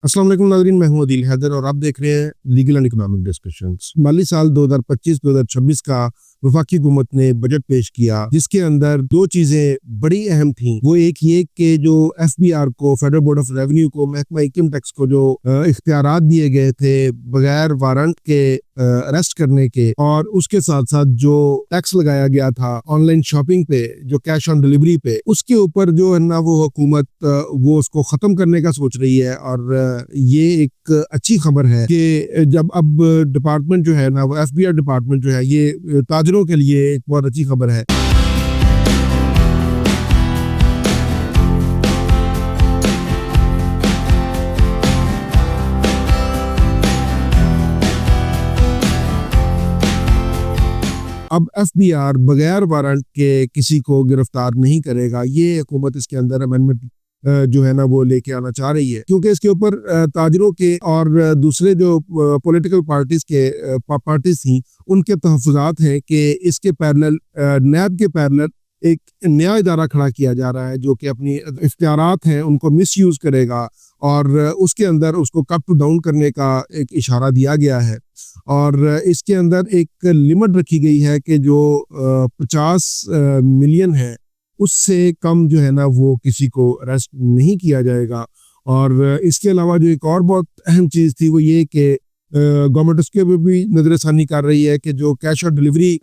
अस्सलाम वालेकुम नाज़रीन, मैं हूं अदील हैदर और आप देख रहे हैं लीगल एंड इकोनॉमिक डिस्कशंस। माली साल 2025-2026 का वफाकी हुकूमत ने बजट पेश किया, जिसके अंदर दो चीजें बड़ी अहम थीं। वो एक ये कि जो FBR को, फेडरल बोर्ड ऑफ रेवेन्यू को, महकमा इनकम टैक्स को जो इख्तियारात दिए गए थे बगैर वारंट के अरेस्ट करने के, और उसके साथ साथ जो टैक्स लगाया गया था ऑनलाइन शॉपिंग पे, जो कैश ऑन डिलीवरी पे, उसके ऊपर जो है ना वो हुकूमत वो उसको ख़त्म करने का सोच रही है। और ये एक अच्छी खबर है कि जब अब डिपार्टमेंट जो है ना वो FBR डिपार्टमेंट जो है, ये ताजरों के लिए एक बहुत अच्छी खबर है। अब FBR बगैर वारंट के किसी को गिरफ्तार नहीं करेगा। ये हुकूमत इसके अंदर अमेंडमेंट जो है ना वो लेके आना चाह रही है, क्योंकि इसके ऊपर ताजरों के और दूसरे जो पॉलिटिकल पार्टीज के पार्टीज थी उनके तहफ़्फ़ुज़ात हैं कि इसके पैरेलल नैब के पैरेलल एक नया इदारा खड़ा किया जा रहा है जो कि अपनी इख्तियारात हैं उनको मिसयूज़ करेगा, और उसके अंदर उसको कट टू डाउन करने का एक इशारा दिया गया है। और इसके अंदर एक लिमिट रखी गई है कि जो 50 मिलियन है उससे कम जो है ना वो किसी को अरेस्ट नहीं किया जाएगा। और इसके अलावा जो एक और बहुत अहम चीज़ थी वो ये कि गवर्नमेंट उसके ऊपर भी नजरसानी कर रही है कि जो कैश ऑन डिलीवरी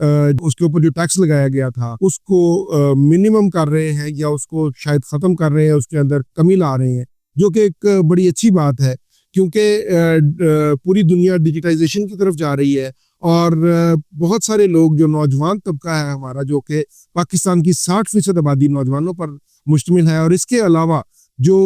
उसके ऊपर जो टैक्स लगाया गया था उसको मिनिमम कर रहे हैं या उसको शायद ख़त्म कर रहे हैं, उसके अंदर कमी ला रहे हैं, जो कि एक बड़ी अच्छी बात है, क्योंकि पूरी दुनिया डिजिटाइजेशन की तरफ जा रही है। और बहुत सारे लोग, जो नौजवान तबका है हमारा, जो कि पाकिस्तान की 60% आबादी नौजवानों पर मुश्तमिल है, और इसके अलावा जो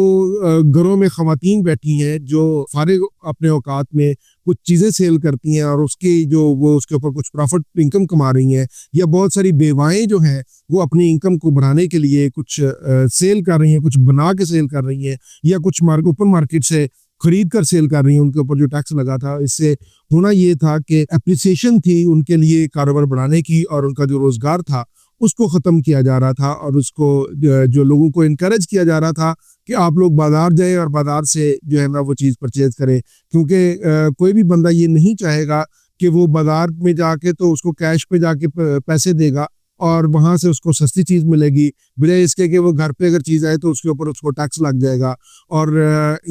घरों में ख़वातीन बैठी हैं जो फारिग अपने औकात में कुछ चीज़ें सेल करती हैं और उसकी जो वो उसके ऊपर कुछ प्रॉफिट इनकम कमा रही हैं, या बहुत सारी बेवाएँ जो हैं वो अपनी इनकम को बढ़ाने के लिए कुछ सेल कर रही हैं, कुछ बना के सेल कर रही हैं, या कुछ ओपन मार्केट से खरीद कर सेल कर रही हैं। उनके ऊपर जो टैक्स लगा था, इससे होना ये था कि एप्रिसिएशन थी उनके लिए कारोबार बढ़ाने की, और उनका जो रोज़गार था उसको ख़त्म किया जा रहा था, और उसको जो लोगों को इनकरेज किया जा रहा था कि आप लोग बाज़ार जाएं और बाज़ार से जो है ना वो चीज़ परचेज़ करें, क्योंकि कोई भी बंदा ये नहीं चाहेगा कि वो बाज़ार में जाके तो उसको कैश पे जाके पैसे देगा और वहाँ से उसको सस्ती चीज़ मिलेगी, बजाय इसके कि वो घर पे अगर चीज़ आए तो उसके ऊपर उसको टैक्स लग जाएगा। और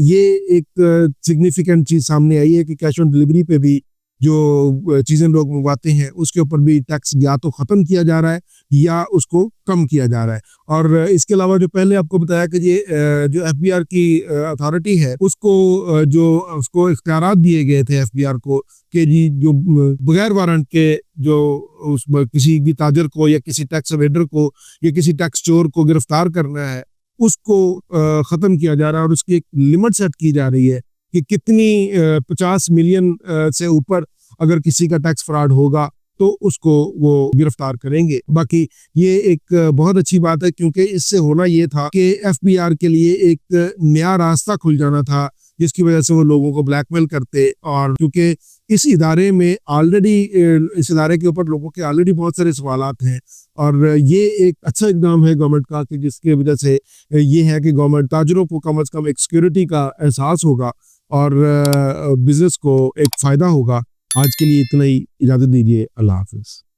ये एक सिग्निफिकेंट चीज़ सामने आई है कि कैश ऑन डिलीवरी पे भी जो चीज़ें लोग मंगवाते हैं उसके ऊपर भी टैक्स या तो ख़त्म किया जा रहा है या उसको कम किया जा रहा है। और इसके अलावा जो पहले आपको बताया कि ये जो FBR की अथॉरिटी है उसको जो उसको इख्तियारात दिए गए थे FBR को कि जी जो बगैर वारंट के जो उस किसी भी ताजर को या किसी टैक्स अवेडर को या किसी टैक्स चोर को गिरफ्तार करना है, उसको ख़त्म किया जा रहा है, और उसकी एक लिमिट सेट की जा रही है कि कितनी 50 मिलियन से ऊपर अगर किसी का टैक्स फ्रॉड होगा तो उसको वो गिरफ्तार करेंगे। बाकी ये एक बहुत अच्छी बात है, क्योंकि इससे होना ये था कि FBR के लिए एक नया रास्ता खुल जाना था, जिसकी वजह से वो लोगों को ब्लैकमेल करते। और क्योंकि इस इदारे में ऑलरेडी, इस इदारे के ऊपर लोगों के ऑलरेडी बहुत सारे सवालात हैं, और ये एक अच्छा इक़दाम है गवर्नमेंट का कि जिसकी वजह से ये है कि गवर्नमेंट ताजरों को कम अज़ कम एक सिक्योरिटी का एहसास होगा और बिज़नेस को एक फ़ायदा होगा। आज के लिए इतना ही, इजाज़त दीजिए। अल्लाह हाफ़िज़।